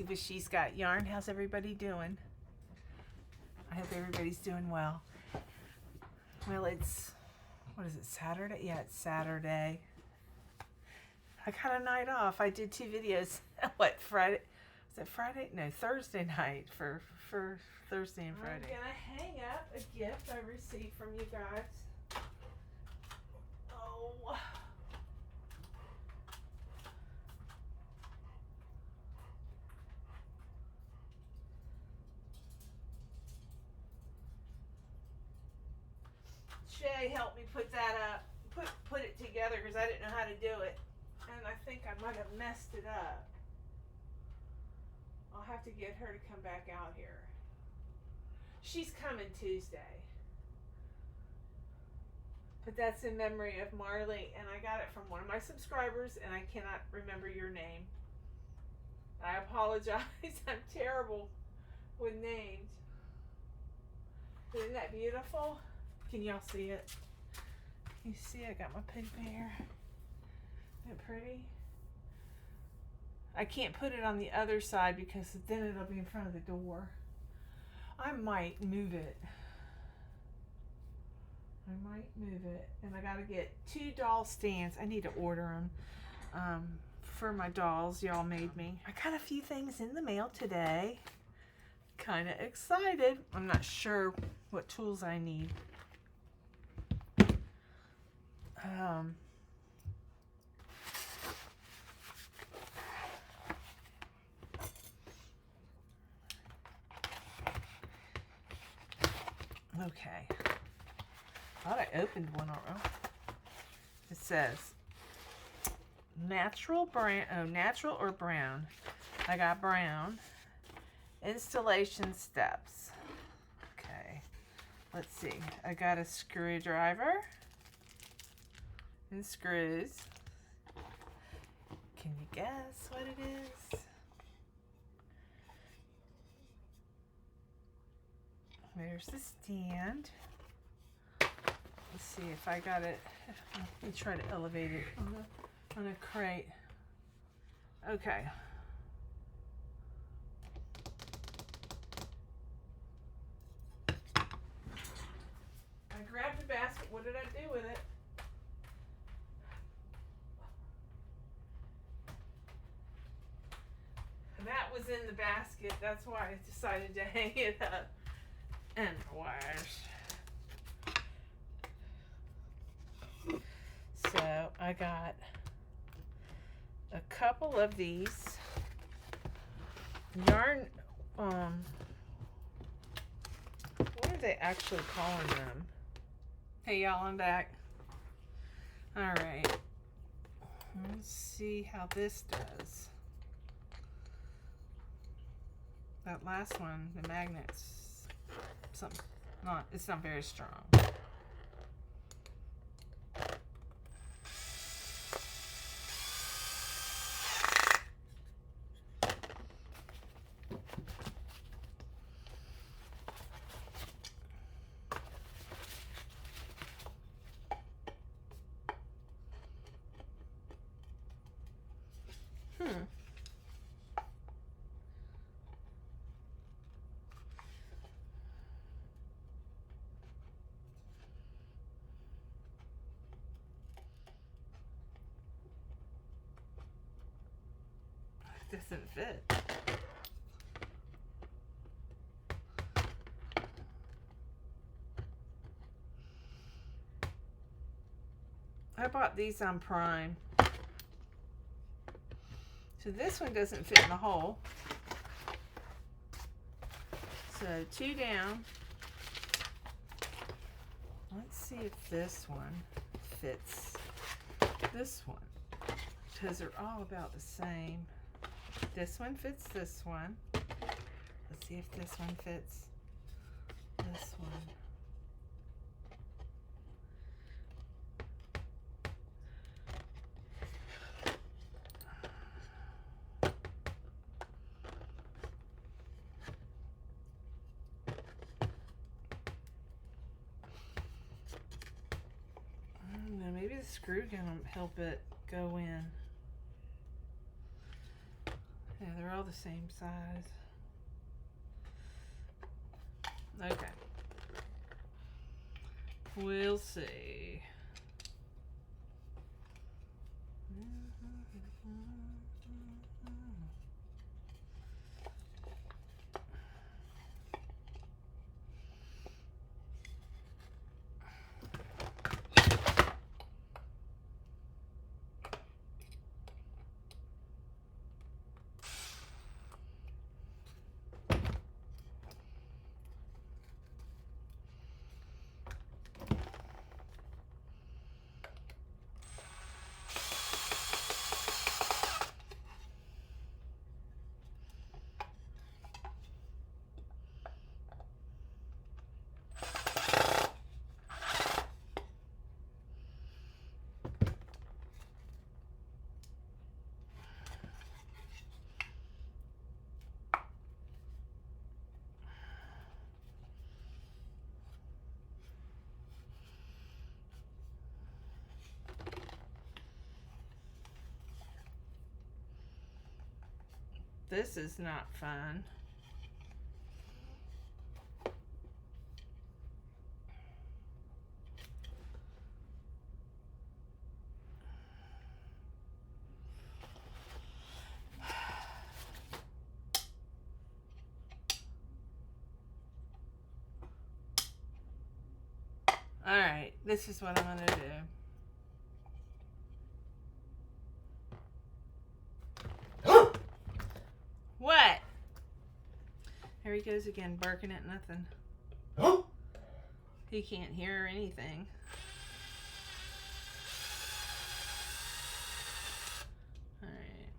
with She's Got Yarn. How's everybody doing? I hope everybody's doing well. Well, it's, what is it, Saturday? Yeah, it's Saturday. I got a night off. I did 2 videos. What, Friday? Was it Friday? No, Thursday night for Thursday and Friday. I'm gonna hang up a gift I received from you guys. Oh. Shay helped me put that up, put it together because I didn't know how to do it. And I think I might have messed it up. I'll have to get her to come back out here. She's coming Tuesday. But that's in memory of Marley, and I got it from one of my subscribers, and I cannot remember your name. I apologize. I'm terrible with names. Isn't that beautiful? Can y'all see it? You see I got my pink bear. Isn't it pretty? I can't put it on the other side because then it'll be in front of the door. I might move it. And I gotta get 2 doll stands. I need to order them for my dolls y'all made me. I got a few things in the mail today. Kind of excited. I'm not sure what tools I need. Okay. Thought I opened one already. It says natural brown. Oh, natural or brown. I got brown. Installation steps. Okay. Let's see. I got a screwdriver and screws. Can you guess what it is? There's the stand. Let's see if I got it. Let me try to elevate it on a crate. Okay. I grabbed the basket. What did I do with it? That was in the basket. That's why I decided to hang it up. And wires. So I got a couple of these yarn. What are they actually calling them? Hey y'all, I'm back. All right. Let's see how this does. That last one, the magnets. It's not very strong. Doesn't fit. I bought these on Prime. So this one doesn't fit in the hole. So 2 down. Let's see if this one fits this one, because they're all about the same. This one fits this one. Let's see if this one fits this one. I don't know, maybe the screw can help it go in. Yeah, they're all the same size. Okay. We'll see. This is not fun. All right, this is what I'm going to do. What? Here he goes again, barking at nothing. He can't hear anything. All right.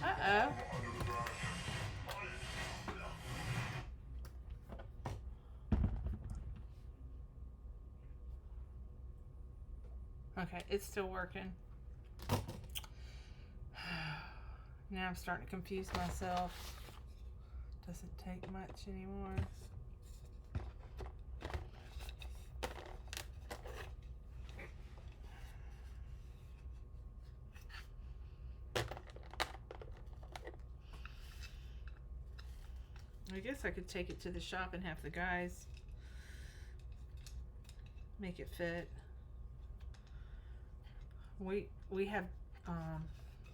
Uh-oh. Okay, it's still working. Now I'm starting to confuse myself. Doesn't take much anymore. I guess I could take it to the shop and have the guys make it fit. We have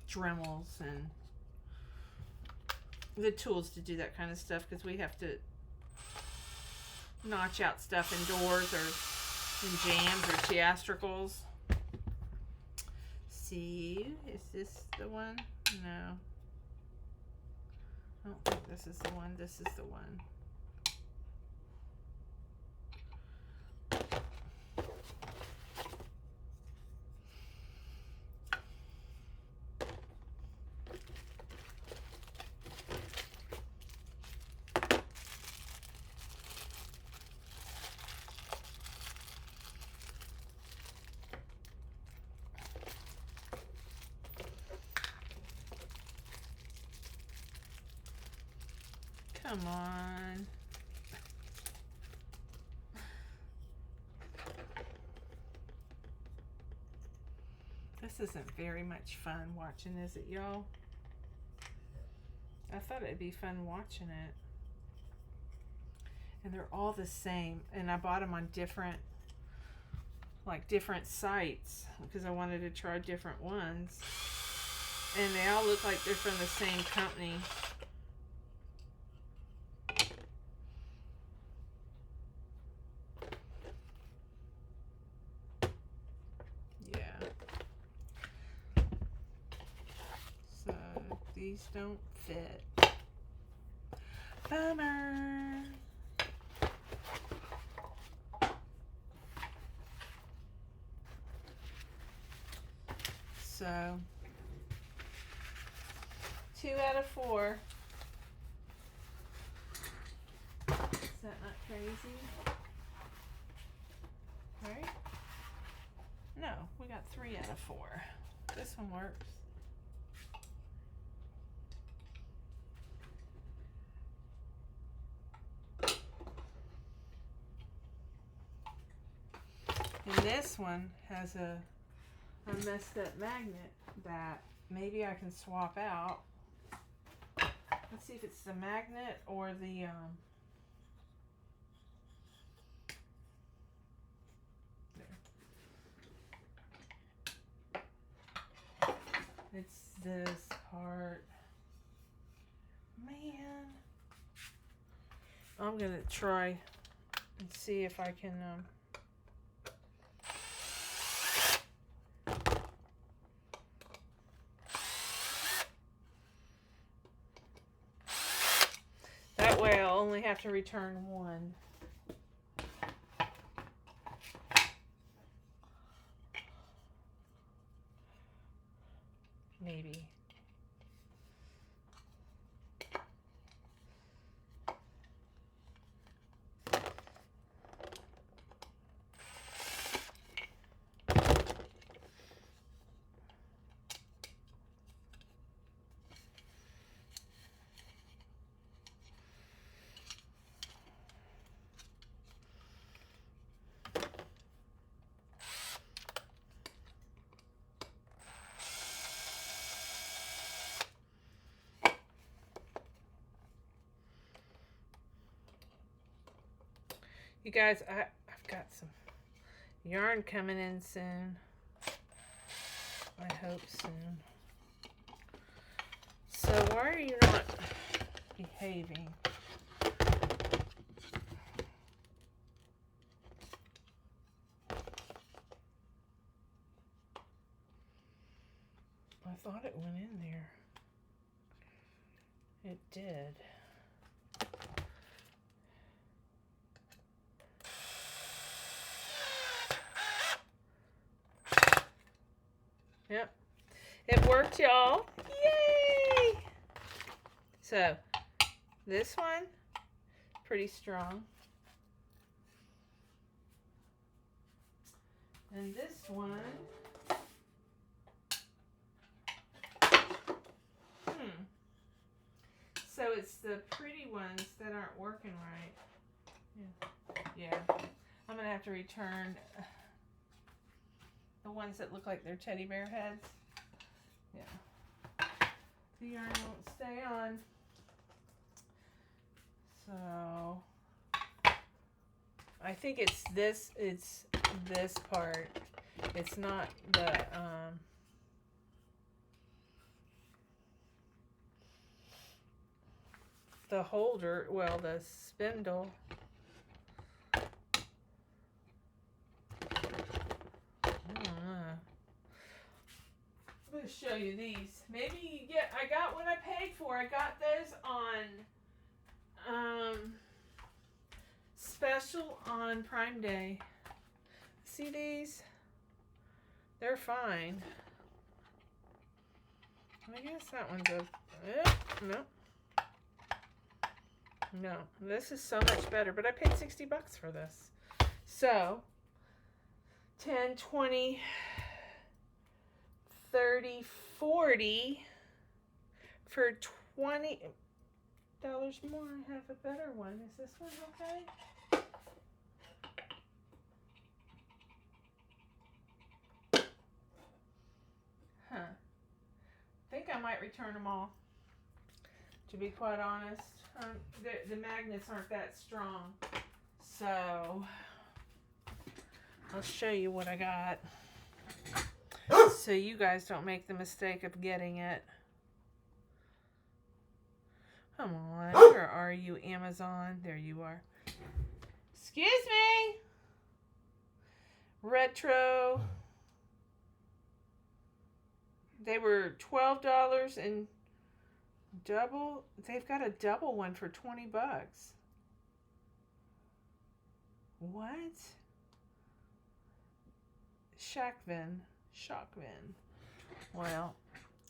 Dremels and the tools to do that kind of stuff, because we have to notch out stuff in doors or in jams or theatricals. See, is this the one? No. I don't think this is the one. This is the one. Come on. This isn't very much fun watching, is it, y'all? I thought it'd be fun watching it. And they're all the same. And I bought them on different sites because I wanted to try different ones. And they all look like they're from the same company. These don't fit. Bummer. So 2 out of 4. Is that not crazy? Right? No, we got 3 out of 4. This one works. And this one has a messed up magnet that maybe I can swap out. Let's see if it's the magnet or the it's this part. Man, I'm gonna try and see if I can that way I'll only have to return one. Maybe. You guys, I've got some yarn coming in soon. I hope soon. So why are you not behaving? I thought it went in there. It did. Yep, it worked, y'all. Yay! So, this one, pretty strong. And this one, so it's the pretty ones that aren't working right. Yeah. I'm going to have to return the ones that look like they're teddy bear heads. Yeah. The yarn won't stay on. So I think it's this part. It's not the holder, well, the spindle. I'm going to show you these. Maybe you get, I got what I paid for. I got those on special on Prime Day. See these? They're fine. I guess that one's a, no. No, this is so much better, but I paid 60 bucks for this. So, 10, 20, 30, 40 for $20 more. I have a better one. Is this one okay? Huh. I think I might return them all, to be quite honest. The magnets aren't that strong. So, I'll show you what I got, so you guys don't make the mistake of getting it. Come on, where are you, Amazon? There you are. Excuse me. Retro. They were $12 and double. They've got a double one for 20 bucks. What? Shockvin. Well,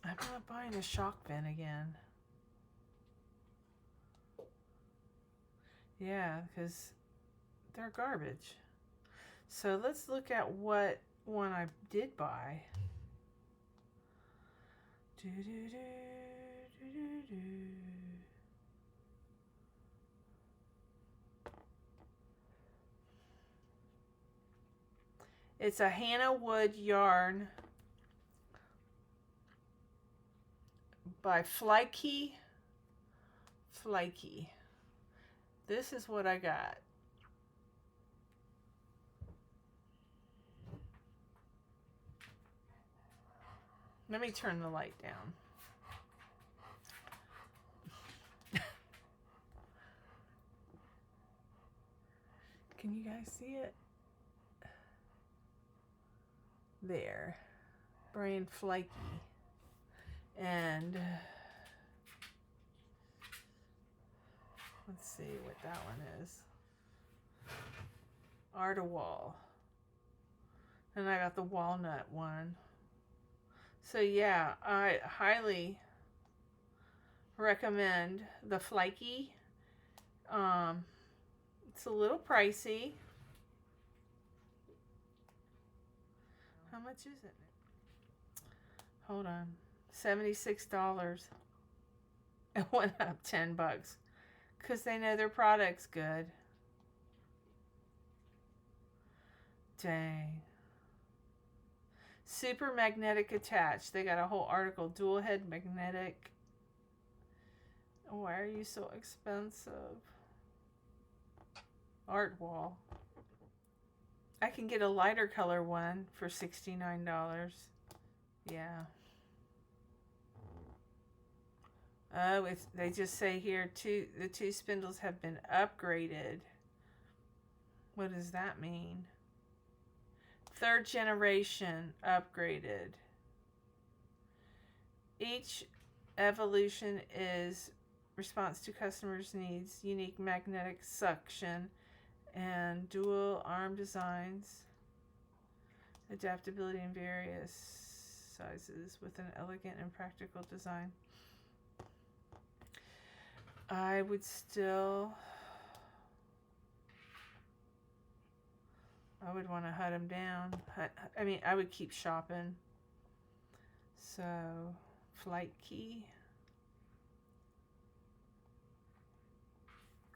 I'm not buying a Shockvin again. Yeah, because they're garbage. So let's look at what one I did buy. It's a Hannah Wood yarn by Flaky. This is what I got. Let me turn the light down. Can you guys see it? There. Brand Flaky. And let's see what that one is. Art-a-Wall. And I got the walnut one. So yeah, I highly recommend the Flaky. It's a little pricey. How much is it? Hold on. $76. It went up $10 because they know their product's good. Dang. Super magnetic attached. They got a whole article. Dual head magnetic. Why are you so expensive? Art wall. I can get a lighter color one for $69. Yeah. Oh, they just say here the two spindles have been upgraded. What does that mean? 3rd generation upgraded. Each evolution is response to customers' needs, unique magnetic suction, and dual arm designs, adaptability in various sizes with an elegant and practical design. I would want to hunt them down. I mean, I would keep shopping. So, Flaky.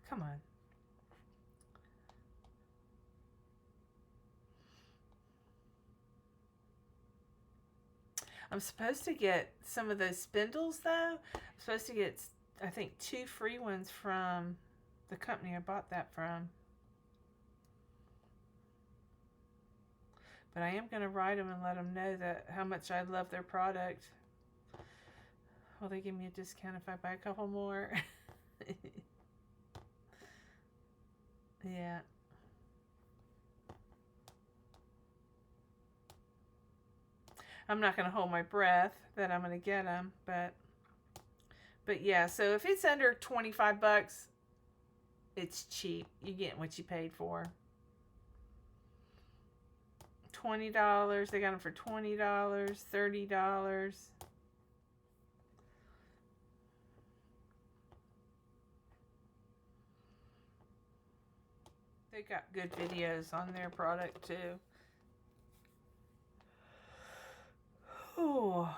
Come on. I'm supposed to get some of those spindles though. I'm supposed to get, I think, 2 free ones from the company I bought that from. But I am going to write them and let them know that how much I love their product. Will they give me a discount if I buy a couple more? Yeah. I'm not going to hold my breath that I'm going to get them, but yeah, so if it's under 25 bucks, it's cheap. You get what you paid for. $20, they got them for $20, $30. They got good videos on their product too. Oh.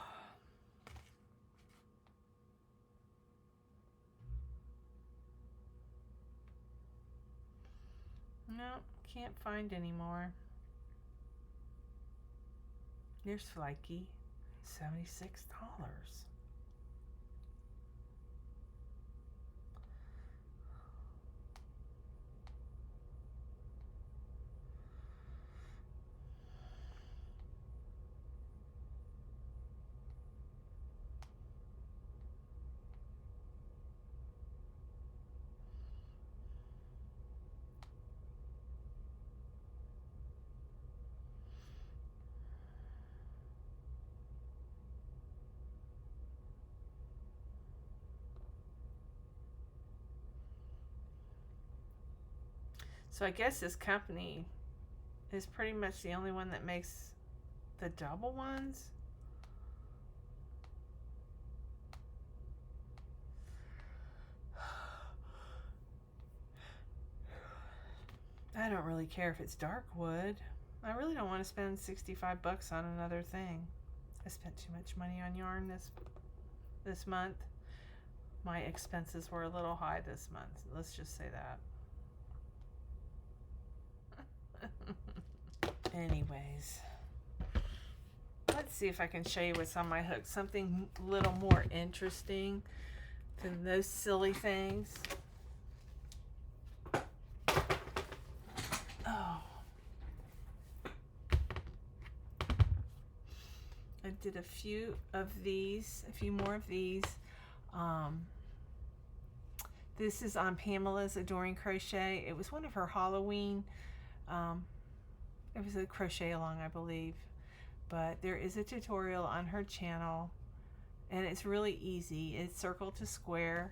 No, can't find any more. There's Flaky, $76. So I guess this company is pretty much the only one that makes the double ones. I don't really care if it's dark wood. I really don't want to spend 65 bucks on another thing. I spent too much money on yarn this month. My expenses were a little high this month. Let's just say that. Anyways, let's see if I can show you what's on my hook. Something a little more interesting than those silly things. Oh. I did a few more of these. This is on Pamela's Adoring Crochet. It was one of her Halloween. It was a crochet along, I believe. But there is a tutorial on her channel, and it's really easy. It's circle to square,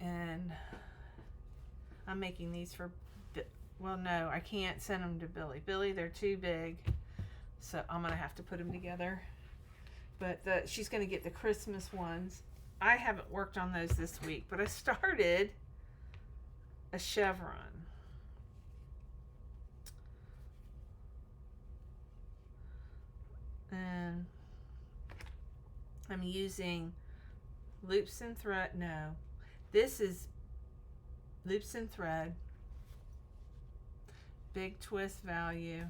and I'm making these for, well, no, I can't send them to Billy. Billy, they're too big, so I'm gonna have to put them together. But she's gonna get the Christmas ones. I haven't worked on those this week, but I started a chevron. And I'm using loops and thread. No, this is loops and thread, big twist value,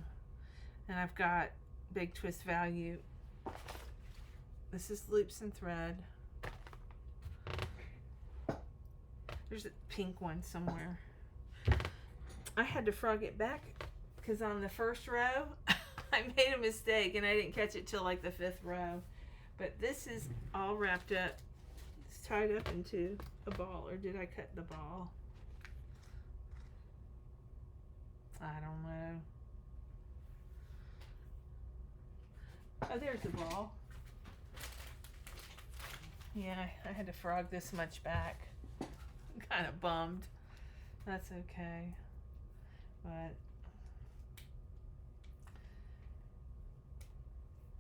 and I've got big twist value. This is loops and thread. There's a pink one somewhere. I had to frog it back because on the first row I made a mistake and I didn't catch it till like the 5th row. But this is all wrapped up. It's tied up into a ball, or did I cut the ball? I don't know. Oh, there's the ball. Yeah, I had to frog this much back. I'm kind of bummed. That's okay. But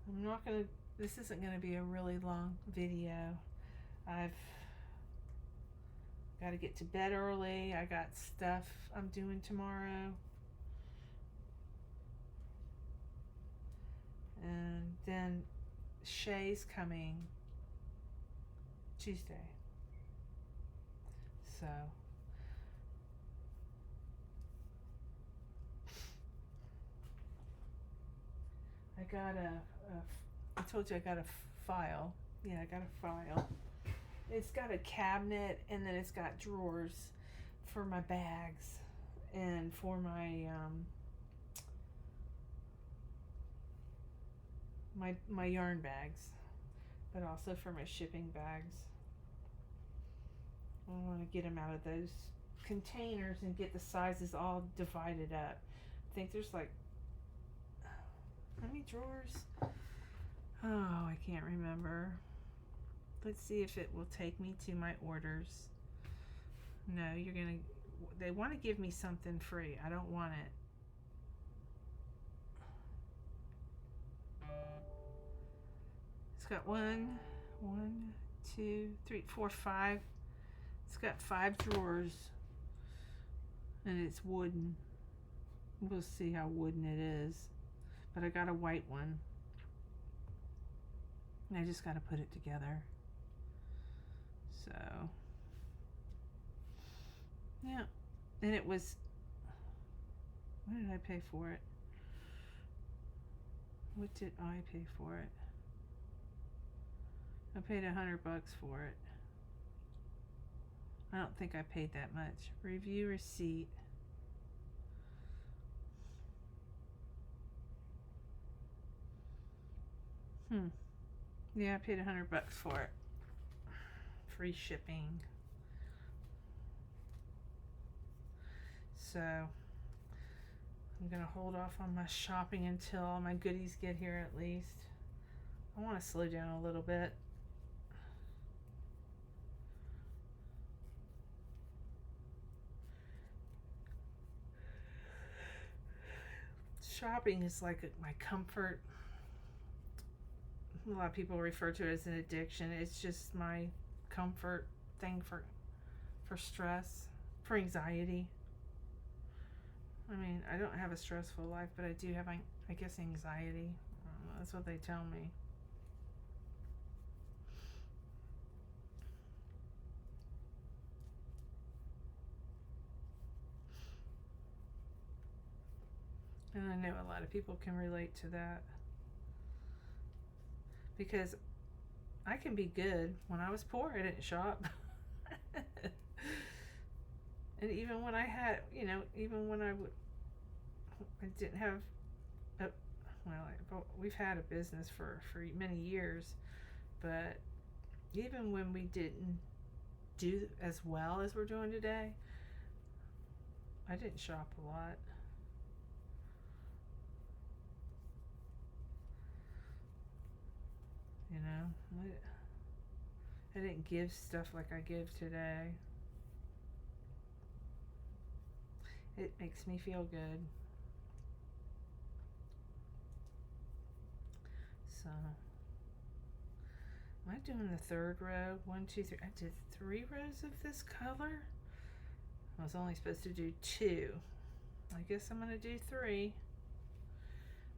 I'm not gonna, this isn't gonna be a really long video. I've got to get to bed early. I got stuff I'm doing tomorrow. And then Shay's coming Tuesday. So I got I told you I got a file. Yeah, I got a file. It's got a cabinet, and then it's got drawers for my bags and for my my yarn bags, but also for my shipping bags. I want to get them out of those containers and get the sizes all divided up. I think there's like, how many drawers? Oh, I can't remember. Let's see if it will take me to my orders. No, they want to give me something free. I don't want it. It's got 1, 2, 3, 4, 5. It's got 5 drawers, and it's wooden. We'll see how wooden it is. But I got a white one. And I just got to put it together. So, yeah. And it was, what did I pay for it? What did I pay for it? I paid $100 for it. I don't think I paid that much. Review receipt. Yeah, I paid $100 for it. Free shipping. So I'm gonna hold off on my shopping until all my goodies get here at least. I want to slow down a little bit. Shopping is like my comfort. A lot of people refer to it as an addiction. It's just my comfort thing for stress, for anxiety. I mean, I don't have a stressful life, but I do have, I guess, anxiety. I don't know, that's what they tell me. And I know a lot of people can relate to that, because I can be good. When I was poor, I didn't shop. And even when I had, even when I didn't have, we've had a business for many years, but even when we didn't do as well as we're doing today, I didn't shop a lot. I didn't give stuff like I give today. It makes me feel good. So, am I doing the third row? 1, 2, 3. I did 3 rows of this color. I was only supposed to do 2. I guess I'm going to do 3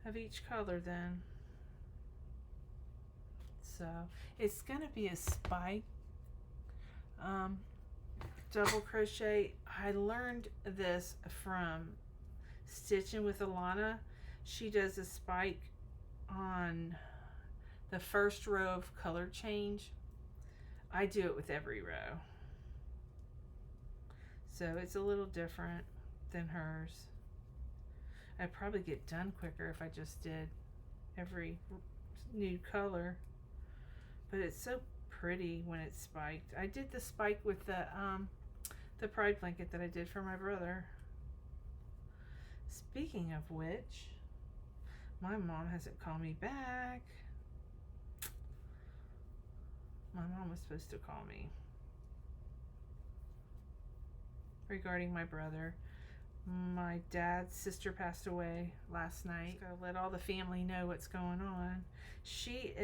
of each color then. So it's going to be a spike double crochet. I learned this from Stitching with Alana. She does a spike on the first row of color change. I do it with every row, so it's a little different than hers. I'd probably get done quicker if I just did every new color, but it's so pretty when it's spiked. I did the spike with the pride blanket that I did for my brother. Speaking of which, my mom hasn't called me back. My mom was supposed to call me regarding my brother. My dad's sister passed away last night. Gotta let all the family know what's going on. She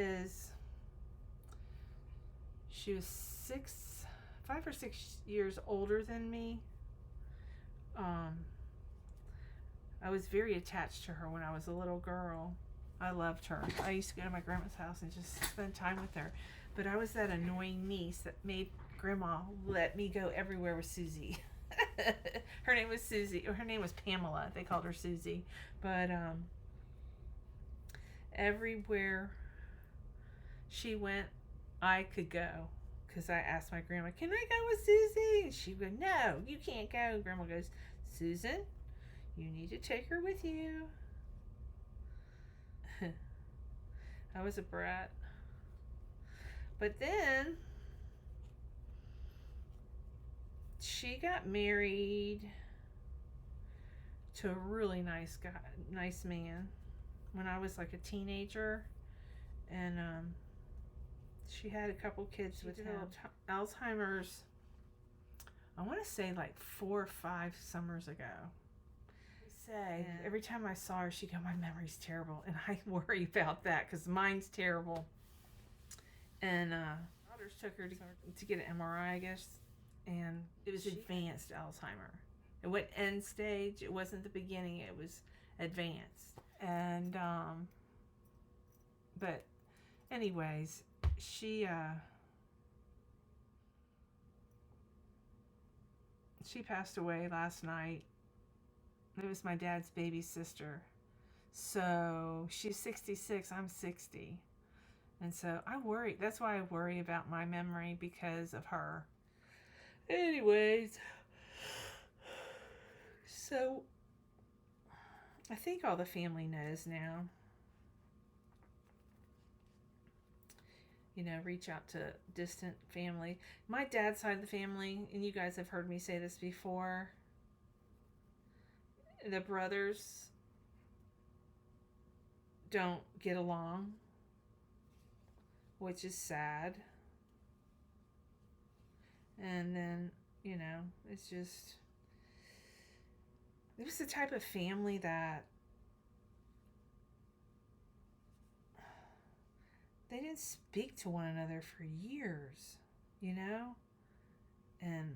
was 5 or 6 years older than me. I was very attached to her when I was a little girl. I loved her. I used to go to my grandma's house and just spend time with her. But I was that annoying niece that made Grandma let me go everywhere with Susie. Her name was Susie, or her name was Pamela. They called her Susie. But everywhere she went, I could go. Because I asked my grandma, can I go with Susie? And she would, no, you can't go. Grandma goes, Susan, you need to take her with you. I was a brat. But then she got married to a really nice guy, nice man, when I was like a teenager, and she had a couple kids with him. Alzheimer's, I want to say like 4 or 5 summers ago. Every time I saw her, she'd go, my memory's terrible, and I worry about that because mine's terrible. And daughters took her to get an MRI, I guess, and it was advanced Alzheimer. It went end stage. It wasn't the beginning. It was advanced. And but anyways, she passed away last night. It was my dad's baby sister. So she's 66, I'm 60. And so I worry. That's why I worry about my memory, because of her. Anyways, so I think all the family knows now. Reach out to distant family. My dad's side of the family, and you guys have heard me say this before, the brothers don't get along, which is sad. And then, it's just, it was the type of family that they didn't speak to one another for years, and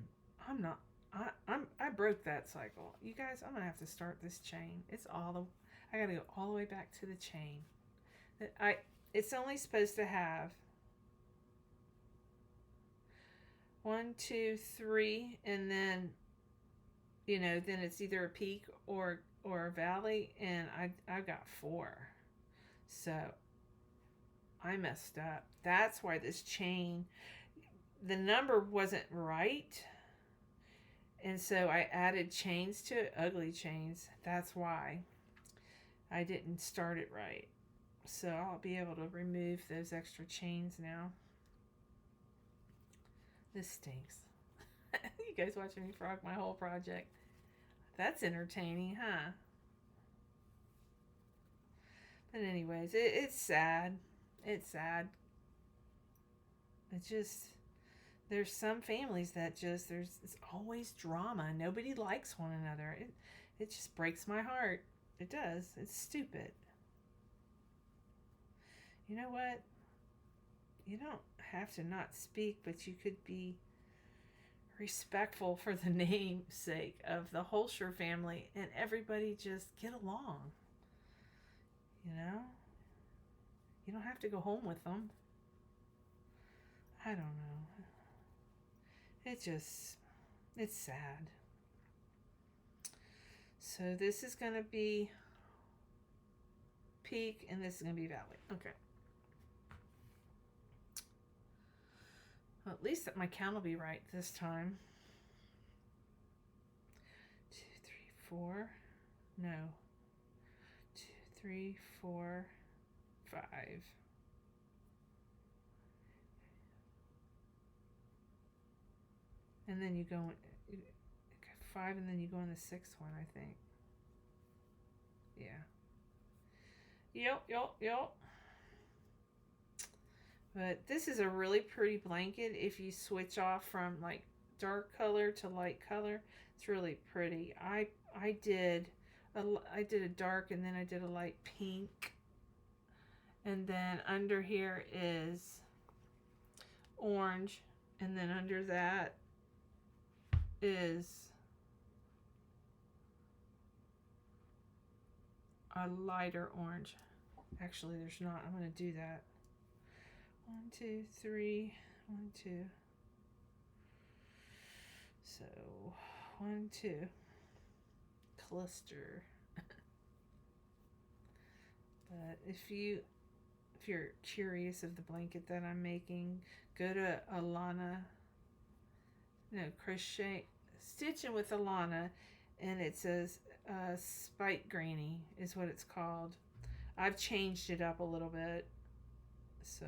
I broke that cycle. You guys, I'm gonna have to start this chain. I gotta go all the way back to the chain. It's only supposed to have 1, 2, 3, and then, then it's either a peak or or valley, and I got 4. So I messed up. That's why this chain, the number wasn't right. And so I added chains to it, ugly chains. That's why I didn't start it right. So I'll be able to remove those extra chains now. This stinks. You guys watching me frog my whole project. That's entertaining, huh? But anyways, it's sad. It's sad. It's just, there's some families that just, it's always drama. Nobody likes one another. It just breaks my heart. It does. It's stupid. You know what? You don't have to not speak, but you could be respectful for the namesake of the Holscher family and everybody just get along. You know? You don't have to go home with them. I don't know. It's sad. So this is going to be peak and this is going to be valley. Okay. Well, at least my count will be right this time. 2, 3, 4. No. 2, 3, 4, 5. And then you go 5, and then you go in the 6th one, I think. Yeah. Yep. But this is a really pretty blanket. If you switch off from like dark color to light color, it's really pretty. I did a dark, and then I did a light pink, and then under here is orange, and then under that is a lighter orange. Actually, there's not. I'm going to do that. 1, 2, 3, 1, 2. So 1, 2. Cluster. But if you're curious of the blanket that I'm making, go to Crochet Stitching with Alana, and it says Spike Granny is what it's called. I've changed it up a little bit, so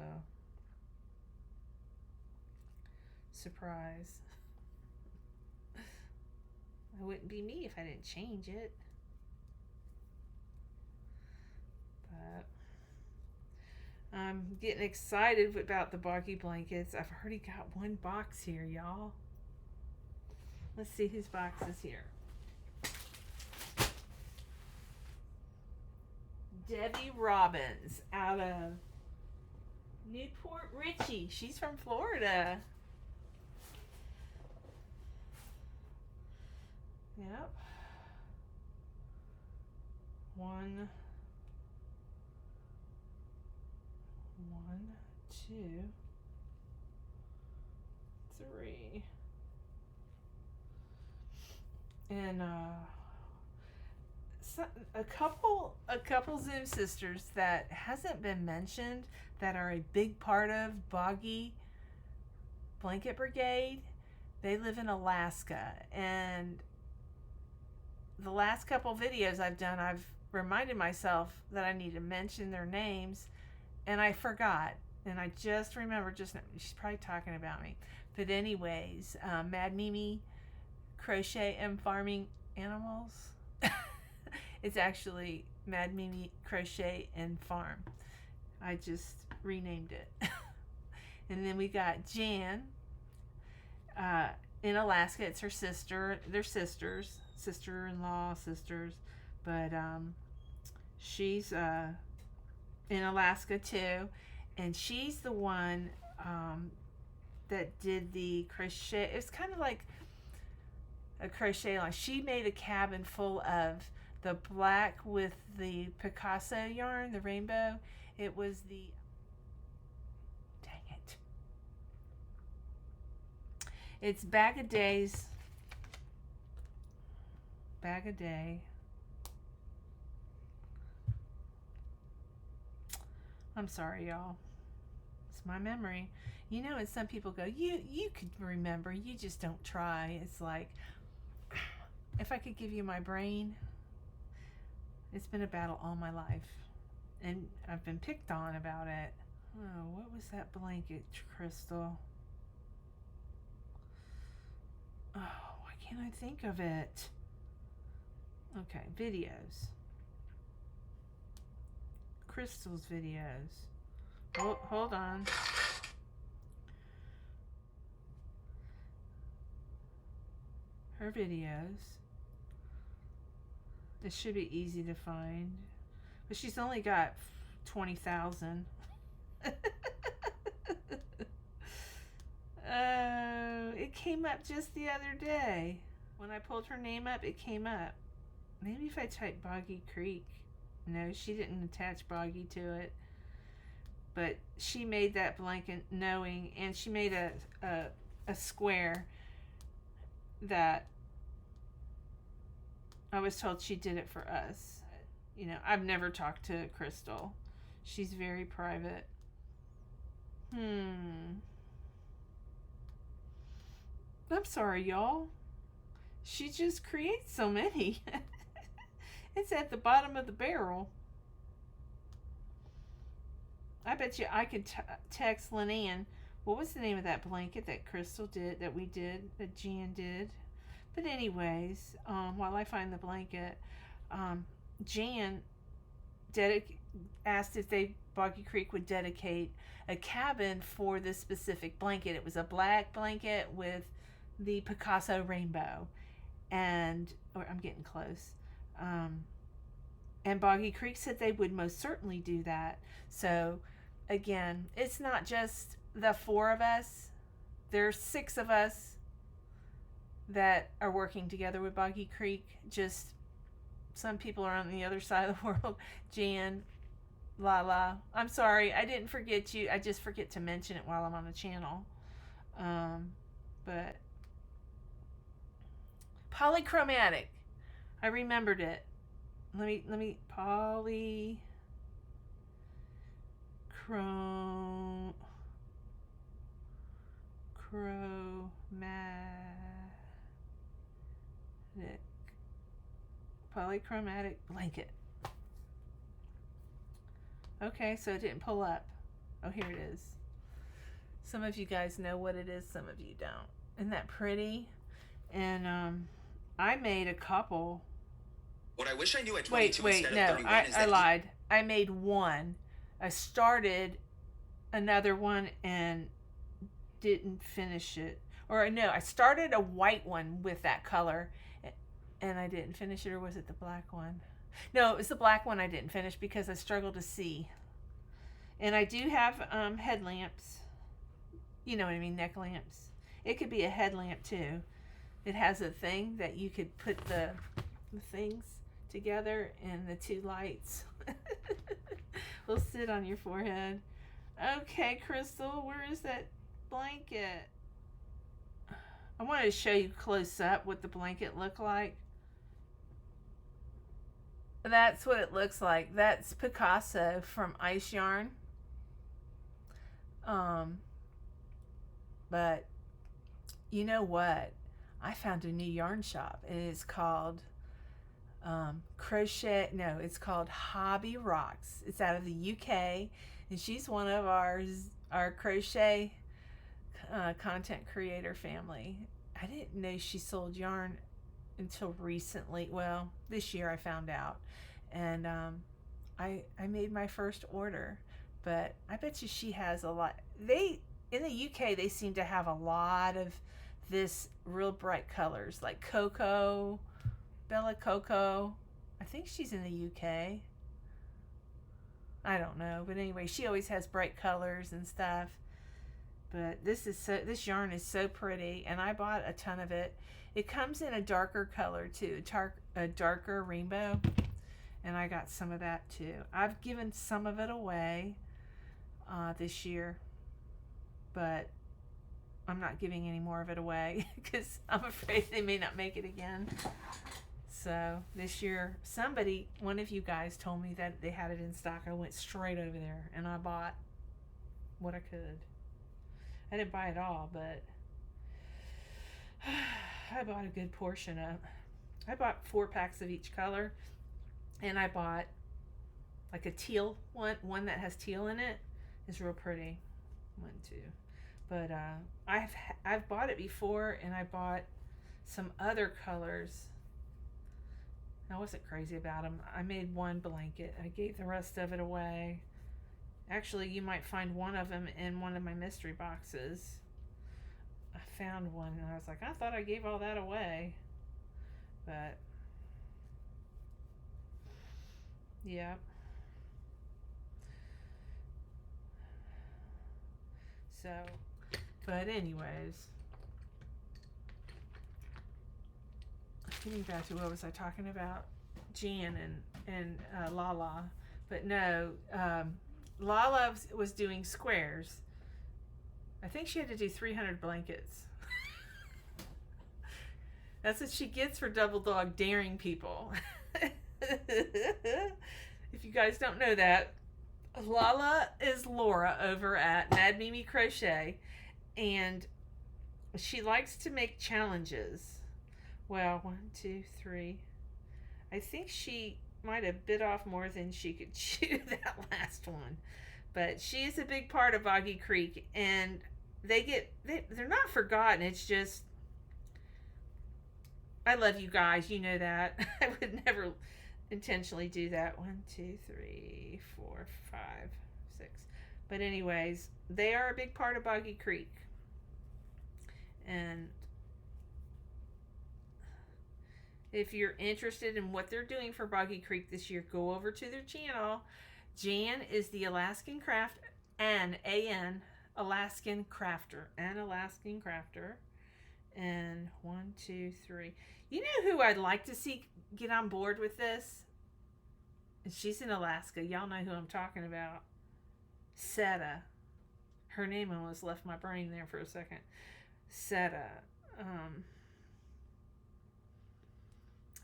surprise. It wouldn't be me if I didn't change it. But I'm getting excited about the Boggy blankets. I've already got one box here, y'all. Let's see whose box is here. Debbie Robbins out of Newport Richey. She's from Florida. Yep. 1, 2, 3. And a couple Zoom sisters that hasn't been mentioned that are a big part of Boggy Blanket Brigade. They live in Alaska, and the last couple videos I've done, I've reminded myself that I need to mention their names, and I forgot, and I just remembered just now. She's probably talking about me, but anyways, Mad Mimi Crochet and Farming Animals. It's actually Mad Mimi Crochet and Farm. I just renamed it. And then we got Jan in Alaska. It's her sister. They're sisters, sister-in-law, sisters, but she's in Alaska too, and she's the one that did the crochet. It's kind of like a crochet line. She made a cabin full of the black with the Picasso yarn, the rainbow. It was the, dang it, it's Bag a Day I'm sorry, y'all. It's my memory. You know, and some people go, you could remember, you just don't try. It's like, if I could give you my brain, it's been a battle all my life. And I've been picked on about it. Oh, what was that blanket, Crystal? Oh, why can't I think of it? Okay, videos. Crystal's videos. Hold on. Her videos. It should be easy to find. But she's only got 20,000. Oh, it came up just the other day. When I pulled her name up, it came up. Maybe if I type Boggy Creek. No, she didn't attach Boggy to it. But she made that blanket knowing, and she made a square that I was told she did it for us. You know, I've never talked to Crystal. She's very private. I'm sorry, y'all. She just creates so many. It's at the bottom of the barrel. I bet you I could text Lynn. What was the name of that blanket that Crystal did, that we did, that Jan did? But anyways, while I find the blanket, Jan asked if Boggy Creek would dedicate a cabin for this specific blanket. It was a black blanket with the Picasso rainbow, and I'm getting close. And Boggy Creek said they would most certainly do that. So again, it's not just the 4 of us. There's 6 of us that are working together with Boggy Creek. Just some people are on the other side of the world. Jan, Lala. I'm sorry, I didn't forget you. I just forget to mention it while I'm on the channel. But polychromatic. I remembered it. Let me polychromatic. Polychromatic blanket. Okay, so it didn't pull up. Oh, here it is. Some of you guys know what it is, some of you don't. Isn't that pretty? And I made a couple. What I wish I knew at 22 wait, instead no, of 31 is I lied. I made one. I started another one and didn't finish it. Or no, I started a white one with that color and I didn't finish it. Or was it the black one? No, it was the black one I didn't finish because I struggled to see. And I do have headlamps. You know what I mean, neck lamps. It could be a headlamp too. It has a thing that you could put the things together and the 2 lights will sit on your forehead. Okay, Crystal, where is that blanket? I wanted to show you close up what the blanket looked like. That's what it looks like. That's Picasso from Ice Yarn. But you know what? I found a new yarn shop, and it's called Crochet. No, it's called Hobby Rocks. It's out of the UK, and she's one of our crochet content creator family. I didn't know she sold yarn until recently. Well, this year I found out, and I made my first order. But I bet you she has a lot. In the UK they seem to have a lot of this real bright colors, like Cocoa, Bella Cocoa. I think she's in the UK. I don't know, but anyway, she always has bright colors and stuff. But this yarn is so pretty, and I bought a ton of it. It comes in a darker color too, a darker rainbow, and I got some of that too. I've given some of it away this year, but I'm not giving any more of it away because I'm afraid they may not make it again. So this year, one of you guys told me that they had it in stock. I went straight over there and I bought what I could. I didn't buy it all, but I bought a good portion of. I bought 4 packs of each color, and I bought like a teal one that has teal in it. It's real pretty. 1, 2. But I've bought it before, and I bought some other colors. I wasn't crazy about them. I made one blanket. I gave the rest of it away. Actually, you might find one of them in one of my mystery boxes. I found one, and I was like, I thought I gave all that away. But, yeah. So, but anyways, getting back to what was I talking about? Jan and Lala. But no, Lala was doing squares. I think she had to do 300 blankets. That's what she gets for double dog daring people. If you guys don't know that, Lala is Laura over at Mad Mimi Crochet, and she likes to make challenges. Well, 1, 2, 3. I think she might have bit off more than she could chew that last one. But she is a big part of Boggy Creek, and they're not forgotten. It's just, I love you guys. You know that. I would never intentionally do that. 1, 2, 3, 4, 5, 6. But anyways, they are a big part of Boggy Creek. And if you're interested in what they're doing for Boggy Creek this year, go over to their channel. Jan is the Alaskan Craft, N-A-N, Alaskan Crafter, Alaskan Crafter. And 1, 2, 3. You know who I'd like to see get on board with this? She's in Alaska. Y'all know who I'm talking about. Seta. Her name almost left my brain there for a second. Seta.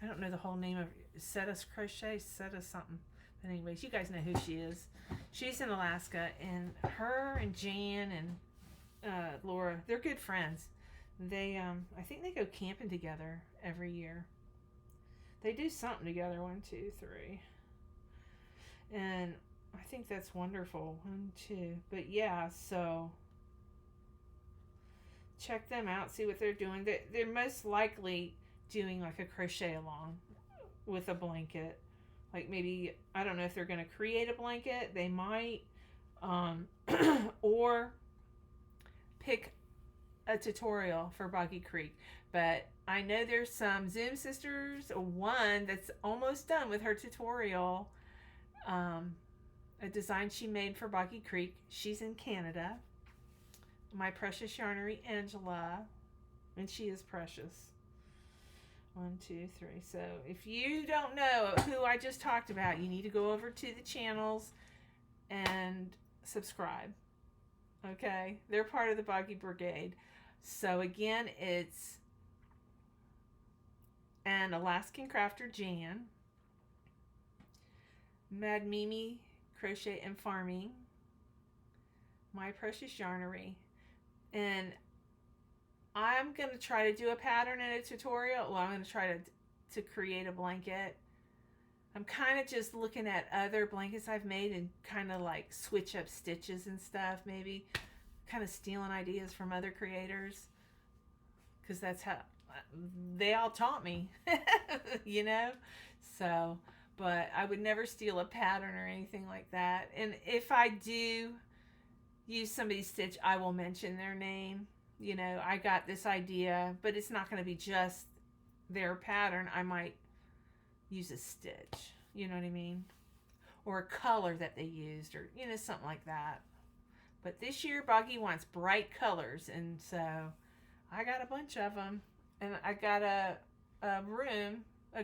I don't know the whole name of Seta's Crochet. Seta something. But anyways, you guys know who she is. She's in Alaska, and her and Jan and Laura, they're good friends. They, I think they go camping together every year. They do something together. 1, 2, 3. And I think that's wonderful. 1, 2. But yeah, so check them out. See what they're doing. They're most likely doing like a crochet along with a blanket. Like maybe, I don't know if they're going to create a blanket. They might. Or pick a tutorial for Boggy Creek. But I know there's some Zoom sisters, one that's almost done with her tutorial, a design she made for Boggy Creek. She's in Canada. My precious yarnery Angela, and she is precious. 1, 2, 3. So if you don't know who I just talked about, you need to go over to the channels and subscribe. Okay, they're part of the Boggy Brigade. So again, it's an Alaskan Crafter Jan, Mad Mimi Crochet and Farming, My Precious Yarnery, and I'm going to try to do a pattern and a tutorial. Well, I'm going to try to create a blanket. I'm kind of just looking at other blankets I've made and kind of like switch up stitches and stuff, maybe kind of stealing ideas from other creators, because that's how they all taught me, you know? So, but I would never steal a pattern or anything like that. And if I do use somebody's stitch, I will mention their name. You know, I got this idea, but it's not going to be just their pattern. I might use a stitch, you know what I mean? Or a color that they used, or, you know, something like that. But this year, Boggy wants bright colors, and so I got a bunch of them. And I got a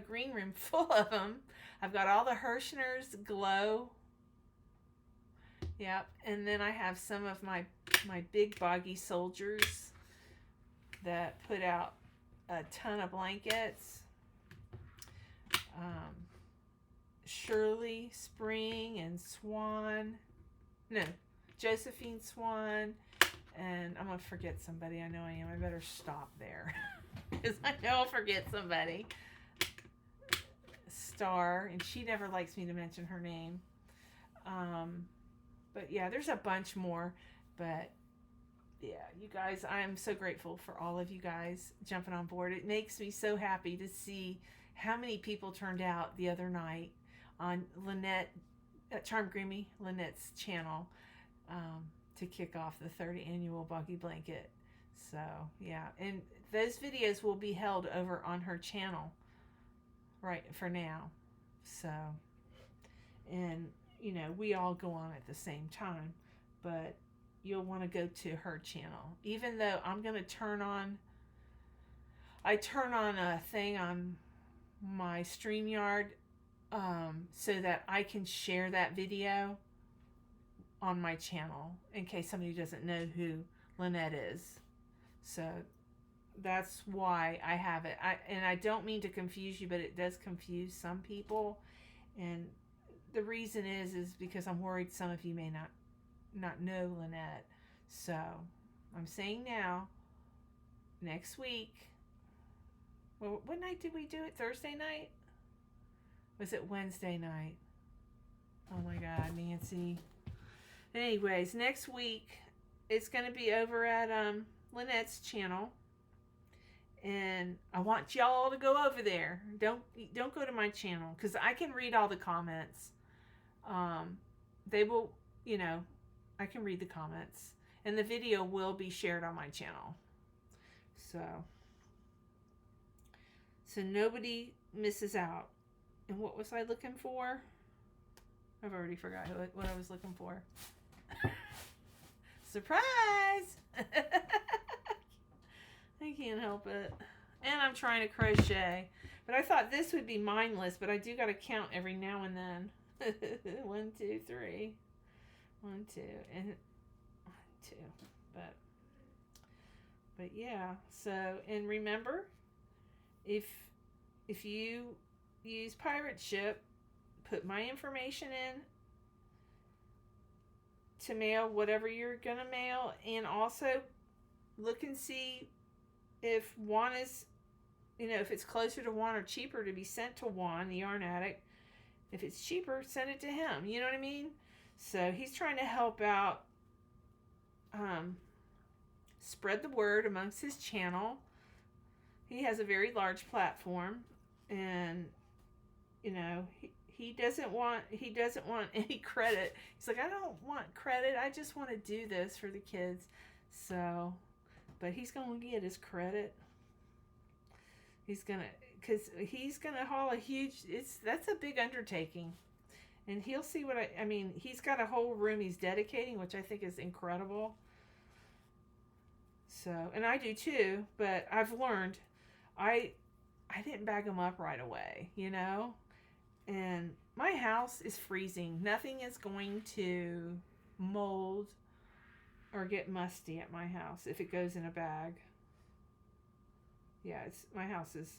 green room full of them. I've got all the Hirschner's Glow. Yep, and then I have some of my big Boggy soldiers that put out a ton of blankets. Shirley Spring and Swan. No, Josephine Swan. And I'm going to forget somebody. I know I am. I better stop there. Because I know I'll forget somebody. Star. And she never likes me to mention her name. But yeah, there's a bunch more. But yeah, you guys, I am so grateful for all of you guys jumping on board. It makes me so happy to see how many people turned out the other night on Lynette, Charm Grimmy, Lynette's channel, to kick off the third annual Boggy Blanket. So yeah, and those videos will be held over on her channel right for now. So, and you know, we all go on at the same time, but you'll want to go to her channel. Even though I'm going to turn on a thing on my StreamYard so that I can share that video on my channel in case somebody doesn't know who Lynette is. So that's why I have it. And I don't mean to confuse you, but it does confuse some people. And the reason is because I'm worried some of you may not know Lynette. So I'm saying now, next week, well, what night did we do it? Thursday night? Was it Wednesday night? Oh my God, Nancy. Anyways, next week it's going to be over at Lynette's channel, and I want y'all to go over there. Don't go to my channel because I can read all the comments. They will, you know, I can read the comments, and the video will be shared on my channel. So nobody misses out. And what was I looking for? I've already forgot what I was looking for. Surprise! I can't help it. And I'm trying to crochet. But I thought this would be mindless, but I do got to count every now and then. 1, 2, 3. 1, 2, and 1, 2. But yeah. So, and remember, if you use pirate ship, put my information in to mail whatever you're gonna mail, and also look and see if Juan is, you know, if it's closer to Juan or cheaper to be sent to Juan, the yarn addict. If it's cheaper, send it to him. You know what I mean? So he's trying to help out, spread the word amongst his channel. He has a very large platform, and you know, he doesn't want any credit. He's like, I don't want credit. I just want to do this for the kids. So, but he's going to get his credit. Because he's going to haul a huge, that's a big undertaking. And he'll see what I mean, he's got a whole room he's dedicating, which I think is incredible. So, and I do too, but I've learned, I didn't bag them up right away, you know? And my house is freezing. Nothing is going to mold or get musty at my house if it goes in a bag. Yeah, my house is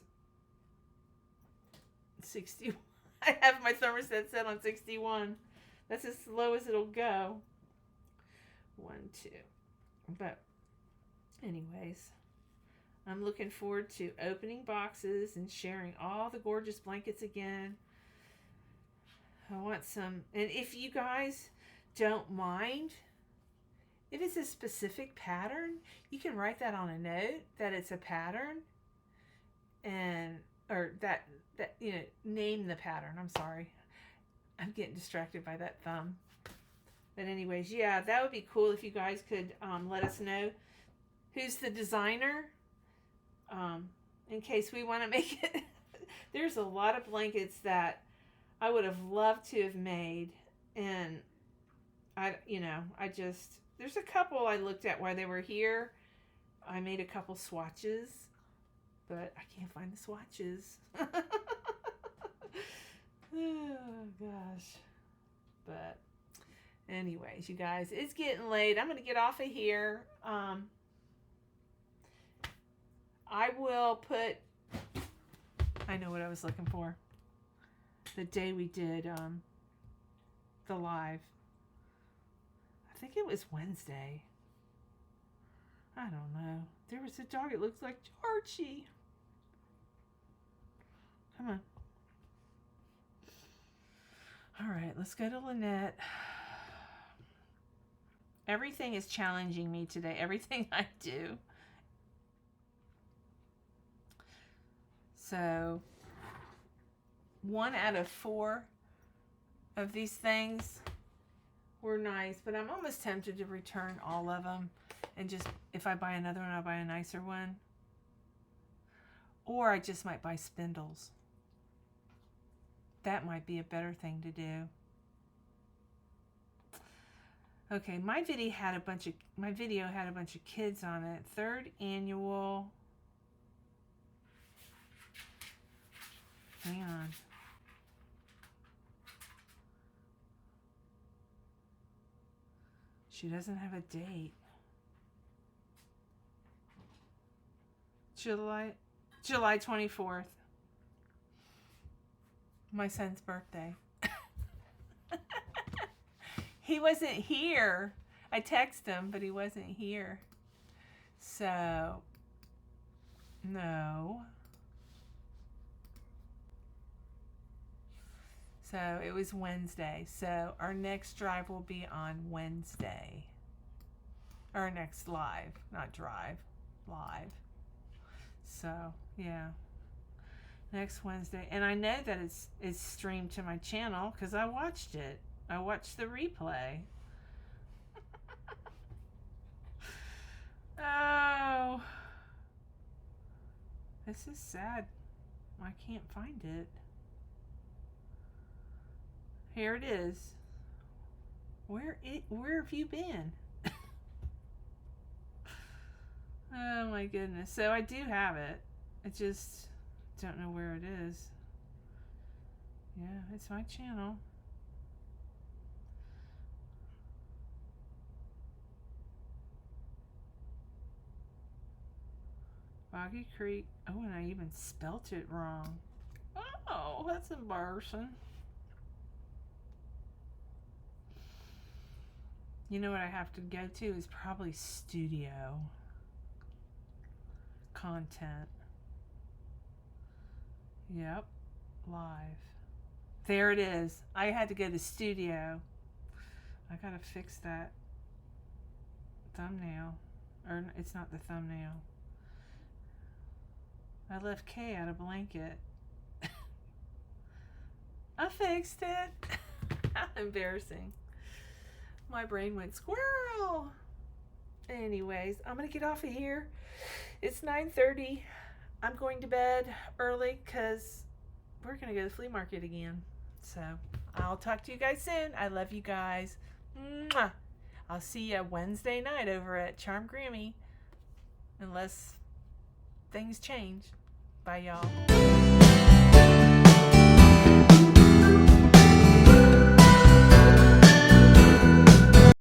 60. I have my thermostat set on 61. That's as low as it'll go. 1, 2. But anyways, I'm looking forward to opening boxes and sharing all the gorgeous blankets again. I want some, and if you guys don't mind, if it's a specific pattern, you can write that on a note that it's a pattern, and or that you know, name the pattern. I'm sorry, I'm getting distracted by that thumb. But anyways, yeah, that would be cool if you guys could let us know who's the designer, in case we want to make it. There's a lot of blankets that I would have loved to have made, and there's a couple I looked at while they were here. I made a couple swatches, but I can't find the swatches. Oh gosh. But anyways, you guys, it's getting late. I'm going to get off of here. I will put, I know what I was looking for. the day we did the live. I think it was Wednesday. I don't know. There was a dog. It looks like Georgie. Come on. All right, let's go to Lynette. Everything is challenging me today. Everything I do. So, 1 out of 4 of these things were nice, but I'm almost tempted to return all of them. And just, if I buy another one, I'll buy a nicer one. Or I just might buy spindles. That might be a better thing to do. Okay, my video had a bunch of kids on it. 3rd annual. Hang on. She doesn't have a date. July 24th. My son's birthday. He wasn't here. I texted him, but he wasn't here. So, no. So, it was Wednesday. So, our next drive will be on Wednesday. Our next live. Not drive. Live. So, yeah. Next Wednesday. And I know that it's streamed to my channel because I watched it. I watched the replay. Oh. This is sad. I can't find it. Here it is. Where have you been? Oh my goodness. So I do have it. I just don't know where it is. Yeah, it's my channel. Boggy Creek. Oh, and I even spelt it wrong. Oh, that's embarrassing. You know what I have to go to is probably studio content. Yep, live. There it is. I had to go to studio. I gotta fix that thumbnail. Or it's not the thumbnail. I left K out of blanket. I fixed it. How embarrassing. My brain went squirrel. Anyways, I'm going to get off of here. It's 9:30. I'm going to bed early because we're going to go to the flea market again. So I'll talk to you guys soon. I love you guys. Mwah. I'll see you Wednesday night over at Charm Grammy. Unless things change. Bye, y'all.